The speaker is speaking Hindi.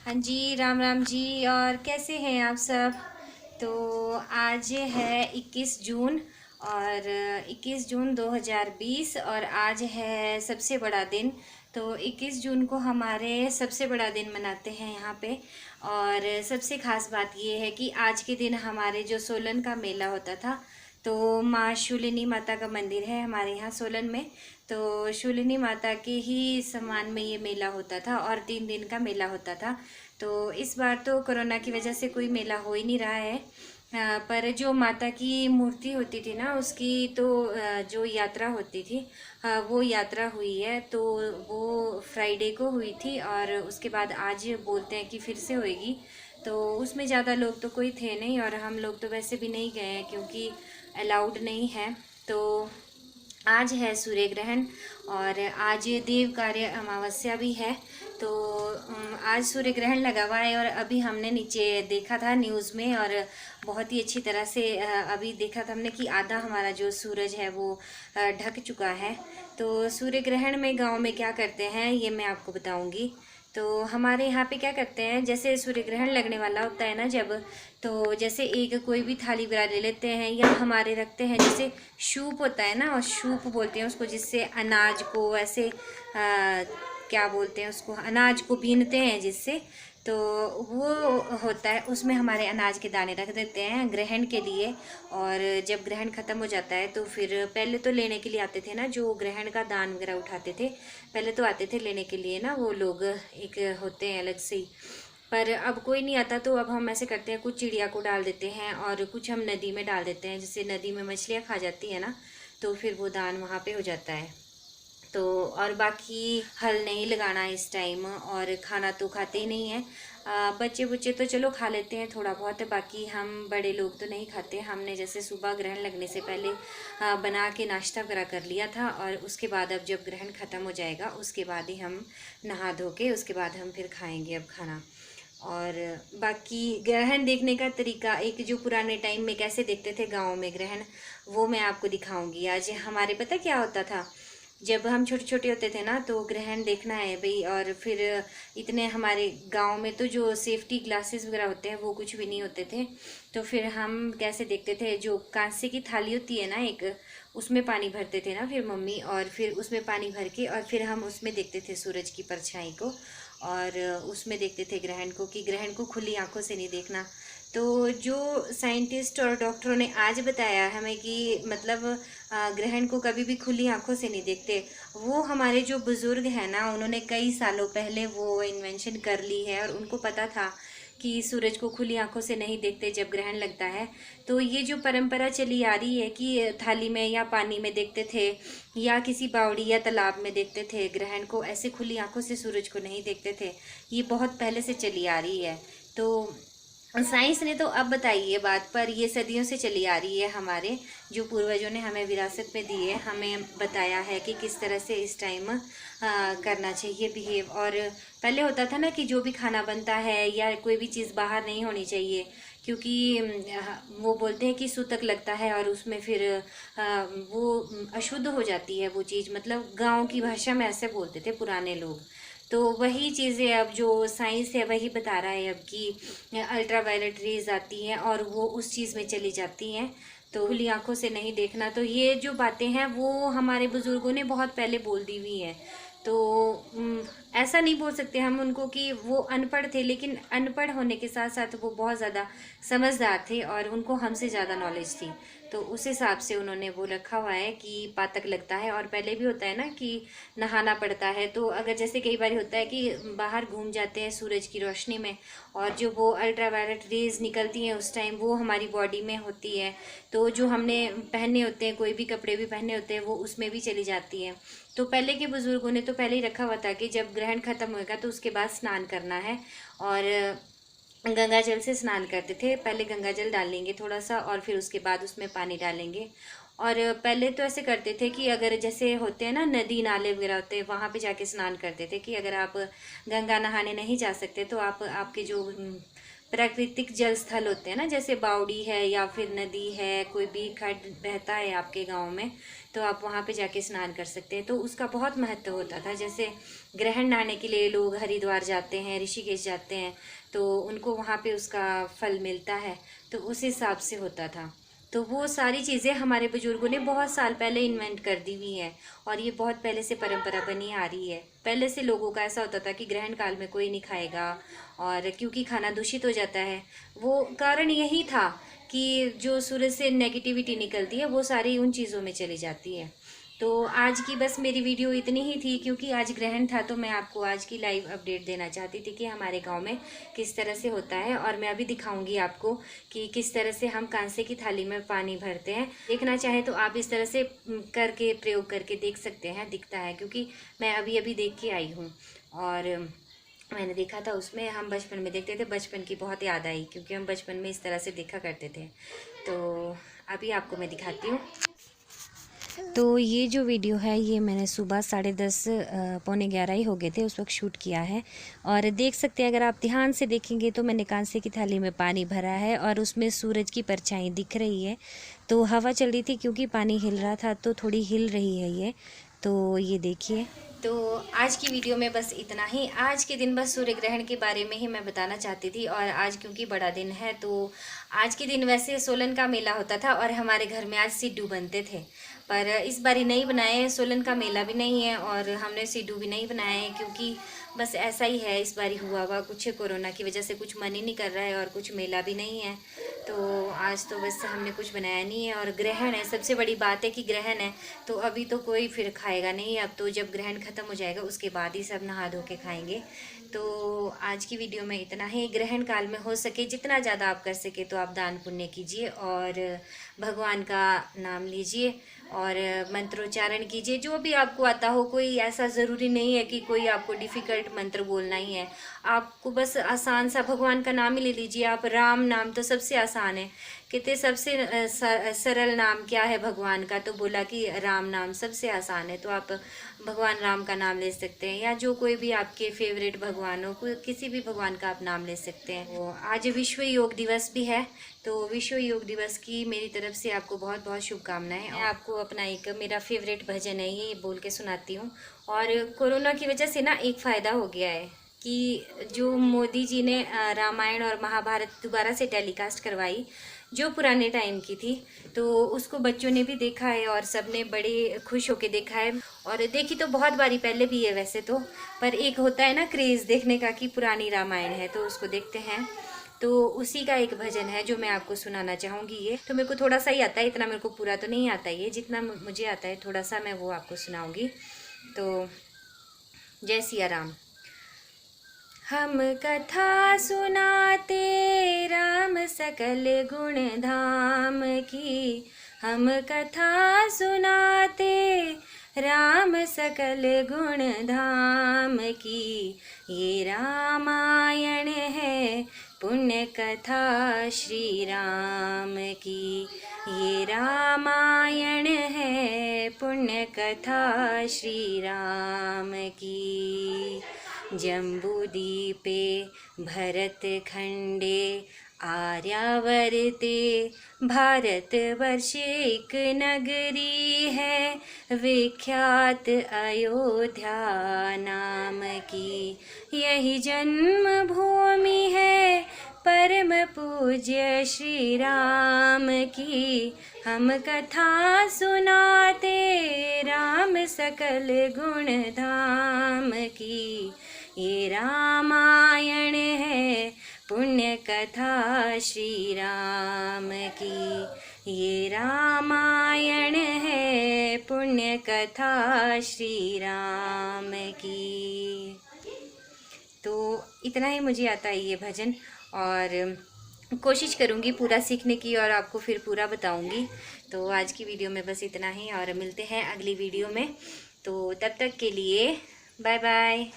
हाँ जी, राम राम जी। और कैसे हैं आप सब? तो आज है 21 जून और 21 जून 2020 और आज है सबसे बड़ा दिन। तो 21 जून को हमारे सबसे बड़ा दिन मनाते हैं यहाँ पे। और सबसे ख़ास बात ये है कि आज के दिन हमारे जो सोलन का मेला होता था, तो माँ शूलिनी माता का मंदिर है हमारे यहाँ सोलन में। तो शूलिनी माता के ही सम्मान में ये मेला होता था और 3 दिन का मेला होता था। तो इस बार तो कोरोना की वजह से कोई मेला हो ही नहीं रहा है। पर जो माता की मूर्ति होती थी ना, उसकी तो जो यात्रा होती थी, वो यात्रा हुई है। तो वो फ्राइडे को हुई थी और उसके बाद आज बोलते हैं कि फिर से होएगी। तो उसमें ज़्यादा लोग तो कोई थे नहीं और हम लोग तो वैसे भी नहीं गए हैं क्योंकि अलाउड नहीं है। तो आज है सूर्य ग्रहण और आज देव कार्य अमावस्या भी है। तो आज सूर्य ग्रहण लगा हुआ है और अभी हमने नीचे देखा था न्यूज़ में और बहुत ही अच्छी तरह से अभी देखा था हमने कि आधा हमारा जो सूरज है वो ढक चुका है। तो सूर्य ग्रहण में गांव में क्या करते हैं ये मैं आपको बताऊंगी। तो हमारे यहाँ पे क्या करते हैं, जैसे सूर्य ग्रहण लगने वाला होता है ना जब, तो जैसे एक कोई भी थाली वगैरह ले लेते हैं या हमारे रखते हैं, जैसे शूप होता है ना, और शूप बोलते हैं उसको, जिससे अनाज को ऐसे क्या बोलते हैं उसको, अनाज को बीनते हैं जिससे। तो वो होता है, उसमें हमारे अनाज के दाने रख देते हैं ग्रहण के लिए। और जब ग्रहण ख़त्म हो जाता है तो फिर पहले तो लेने के लिए आते थे ना, जो ग्रहण का दान वगैरह उठाते थे, पहले तो आते थे लेने के लिए ना वो लोग, एक होते हैं अलग से ही। पर अब कोई नहीं आता तो अब हम ऐसे करते हैं, कुछ चिड़िया को डाल देते हैं और कुछ हम नदी में डाल देते हैं, जिससे नदी में मछलियाँ खा जाती है ना, तो फिर वो दान वहाँ पे हो जाता है। तो और बाकी हल नहीं लगाना इस टाइम, और खाना तो खाते ही नहीं हैं। बच्चे बुच्चे तो चलो खा लेते हैं थोड़ा बहुत, बाकी हम बड़े लोग तो नहीं खाते। हमने जैसे सुबह ग्रहण लगने से पहले बना के नाश्ता वगैरह कर लिया था और उसके बाद अब जब ग्रहण ख़त्म हो जाएगा उसके बाद ही हम नहा धो के उसके बाद हम फिर खाएंगे अब खाना। और बाकी ग्रहण देखने का तरीका, एक जो पुराने टाइम में कैसे देखते थे गाँव में ग्रहण, वो मैं आपको दिखाऊंगी आज। हमारे पता क्या होता था, जब हम छोटे छोटे होते थे ना, तो ग्रहण देखना है भाई, और फिर इतने हमारे गांव में तो जो सेफ्टी ग्लासेस वगैरह होते हैं वो कुछ भी नहीं होते थे। तो फिर हम कैसे देखते थे, जो कांसे की थाली होती है ना एक, उसमें पानी भरते थे ना फिर मम्मी, और फिर उसमें पानी भर के और फिर हम उसमें देखते थे सूरज की परछाई को, और उसमें देखते थे ग्रहण को, कि ग्रहण को खुली आंखों से नहीं देखना। तो जो साइंटिस्ट और डॉक्टरों ने आज बताया हमें कि मतलब ग्रहण को कभी भी खुली आंखों से नहीं देखते, वो हमारे जो बुज़ुर्ग हैं ना, उन्होंने कई सालों पहले वो इन्वेंशन कर ली है और उनको पता था कि सूरज को खुली आंखों से नहीं देखते जब ग्रहण लगता है। तो ये जो परंपरा चली आ रही है कि थाली में या पानी में देखते थे या किसी बावड़ी या तालाब में देखते थे ग्रहण को, ऐसे खुली आंखों से सूरज को नहीं देखते थे, ये बहुत पहले से चली आ रही है। तो साइंस ने तो अब बताई ये बात, पर ये सदियों से चली आ रही है, हमारे जो पूर्वजों ने हमें विरासत में दी है, हमें बताया है कि किस तरह से इस टाइम करना चाहिए बिहेव। और पहले होता था ना कि जो भी खाना बनता है या कोई भी चीज़ बाहर नहीं होनी चाहिए, क्योंकि वो बोलते हैं कि सूतक लगता है और उसमें फिर वो अशुद्ध हो जाती है वो चीज़, मतलब गांव की भाषा में ऐसे बोलते थे पुराने लोग। तो वही चीज़ें अब जो साइंस है वही बता रहा है अब कि अल्ट्रा वायलेट रेज आती हैं और वो उस चीज़ में चली जाती हैं, तो खुली आंखों से नहीं देखना। तो ये जो बातें हैं वो हमारे बुज़ुर्गों ने बहुत पहले बोल दी हुई हैं। तो ऐसा नहीं बोल सकते हम उनको कि वो अनपढ़ थे, लेकिन अनपढ़ होने के साथ साथ वो बहुत ज़्यादा समझदार थे और उनको हमसे ज़्यादा नॉलेज थी। तो उस हिसाब से उन्होंने वो रखा हुआ है कि पातक लगता है। और पहले भी होता है ना कि नहाना पड़ता है, तो अगर जैसे कई बार होता है कि बाहर घूम जाते हैं सूरज की रोशनी में, और जो वो अल्ट्रा वायलेट रेज निकलती हैं उस टाइम वो हमारी बॉडी में होती है, तो जो हमने पहने होते हैं, कोई भी कपड़े भी पहने होते हैं, वो उसमें भी चली जाती हैं। तो पहले के बुज़ुर्गों ने तो पहले ही रखा हुआ था कि जब ग्रहण ख़त्म होएगा तो उसके बाद स्नान करना है, और गंगा जल से स्नान करते थे। पहले गंगा जल डालेंगे थोड़ा सा और फिर उसके बाद उसमें पानी डालेंगे। और पहले तो ऐसे करते थे कि अगर जैसे होते हैं ना नदी नाले वगैरह होते हैं, वहाँ पे जाके स्नान करते थे कि अगर आप गंगा नहाने नहीं जा सकते तो आप आपके जो प्राकृतिक जल स्थल होते हैं ना, जैसे बावड़ी है या फिर नदी है, कोई भी खड्ड बहता है आपके गांव में, तो आप वहां पे जाके स्नान कर सकते हैं। तो उसका बहुत महत्व होता था। जैसे ग्रहण नहाने के लिए लोग हरिद्वार जाते हैं, ऋषिकेश जाते हैं, तो उनको वहां पे उसका फल मिलता है, तो उस हिसाब से होता था। तो वो सारी चीज़ें हमारे बुजुर्गों ने बहुत साल पहले इन्वेंट कर दी हुई हैं, और ये बहुत पहले से परंपरा बनी आ रही है। पहले से लोगों का ऐसा होता था कि ग्रहण काल में कोई नहीं खाएगा, और क्योंकि खाना दूषित हो जाता है। वो कारण यही था कि जो सूरज से नेगेटिविटी निकलती है वो सारी उन चीज़ों में चली जाती है। तो आज की बस मेरी वीडियो इतनी ही थी, क्योंकि आज ग्रहण था, तो मैं आपको आज की लाइव अपडेट देना चाहती थी कि हमारे गांव में किस तरह से होता है। और मैं अभी दिखाऊंगी आपको कि किस तरह से हम कांसे की थाली में पानी भरते हैं। देखना चाहे तो आप इस तरह से करके प्रयोग करके देख सकते हैं, दिखता है, क्योंकि मैं अभी अभी देख के आई हूँ। और मैंने देखा था, उसमें हम बचपन में देखते थे, बचपन की बहुत याद आई, क्योंकि हम बचपन में इस तरह से देखा करते थे। तो अभी आपको मैं दिखाती हूँ। तो ये जो वीडियो है ये मैंने सुबह 10:30 पौने 11 ही हो गए थे उस वक्त शूट किया है। और देख सकते हैं, अगर आप ध्यान से देखेंगे तो मैंने कांसे की थाली में पानी भरा है और उसमें सूरज की परछाई दिख रही है। तो हवा चल रही थी, क्योंकि पानी हिल रहा था तो थोड़ी हिल रही है ये। तो ये देखिए। तो आज की वीडियो में बस इतना ही। आज के दिन बस सूर्य ग्रहण के बारे में ही मैं बताना चाहती थी। और आज क्योंकि बड़ा दिन है, तो आज के दिन वैसे सोलन का मेला होता था और हमारे घर में आज सिड्डू बनते थे, पर इस बारी नहीं बनाए। सोलन का मेला भी नहीं है और हमने सिड्डू भी नहीं बनाए हैं, क्योंकि बस ऐसा ही है, इस बारी हुआ कुछ कोरोना की वजह से कुछ मन ही नहीं कर रहा है और कुछ मेला भी नहीं है। तो आज तो बस हमने कुछ बनाया नहीं है। और ग्रहण है, सबसे बड़ी बात है कि ग्रहण है, तो अभी तो कोई फिर खाएगा नहीं। अब तो जब ग्रहण ख़त्म हो जाएगा उसके बाद ही सब नहा धो के खाएंगे। तो आज की वीडियो में इतना ही। ग्रहण काल में हो सके जितना ज़्यादा आप कर सके तो आप दान पुण्य कीजिए और भगवान का नाम लीजिए और मंत्रोच्चारण कीजिए, जो भी आपको आता हो। कोई ऐसा ज़रूरी नहीं है कि कोई आपको डिफ़िकल्ट मंत्र बोलना ही है, आपको बस आसान सा भगवान का नाम ही ले लीजिए आप। राम नाम तो सबसे आसान है, कहते सबसे सरल नाम क्या है भगवान का, तो बोला कि राम नाम सबसे आसान है। तो आप भगवान राम का नाम ले सकते हैं, या जो कोई भी आपके फेवरेट भगवान हो, किसी भी भगवान का आप नाम ले सकते हैं। वो आज विश्व योग दिवस भी है, तो विश्व योग दिवस की मेरी तरफ से आपको बहुत बहुत शुभकामनाएं। मैं आपको अपना एक मेरा फेवरेट भजन है ये बोल के सुनाती हूँ। और कोरोना की वजह से ना एक फ़ायदा हो गया है कि जो मोदी जी ने रामायण और महाभारत दोबारा से टेलीकास्ट करवाई, जो पुराने टाइम की थी, तो उसको बच्चों ने भी देखा है और सब ने बड़े खुश होके देखा है। और देखी तो बहुत बारी पहले भी है वैसे तो, पर एक होता है ना क्रेज़ देखने का कि पुरानी रामायण है, तो उसको देखते हैं। तो उसी का एक भजन है जो मैं आपको सुनाना चाहूँगी। ये तो मेरे को थोड़ा सा ही आता है, इतना मेरे को पूरा तो नहीं आता ये, जितना मुझे आता है थोड़ा सा मैं वो आपको सुनाऊँगी। तो जय सिया राम। हम कथा सुनाते राम सकल गुण धाम की, हम कथा सुनाते राम सकल गुण धाम की। ये रामायण है पुण्य कथा श्री राम की, ये रामायण है पुण्य कथा श्री राम की। जम्बूदीपे भरतखंडे आर्यावर्ते भारतवर्षे एक नगरी है, विख्यात अयोध्या नाम की। यही जन्मभूमि है परम पूज्य श्री राम की। हम कथा सुनाते राम सकल गुण धाम की। ये रामायण है पुण्य कथा श्री राम की, ये रामायण है पुण्य कथा श्री राम की। तो इतना ही मुझे आता है ये भजन, और कोशिश करूँगी पूरा सीखने की और आपको फिर पूरा बताऊँगी। तो आज की वीडियो में बस इतना ही, और मिलते हैं अगली वीडियो में। तो तब तक के लिए बाय बाय।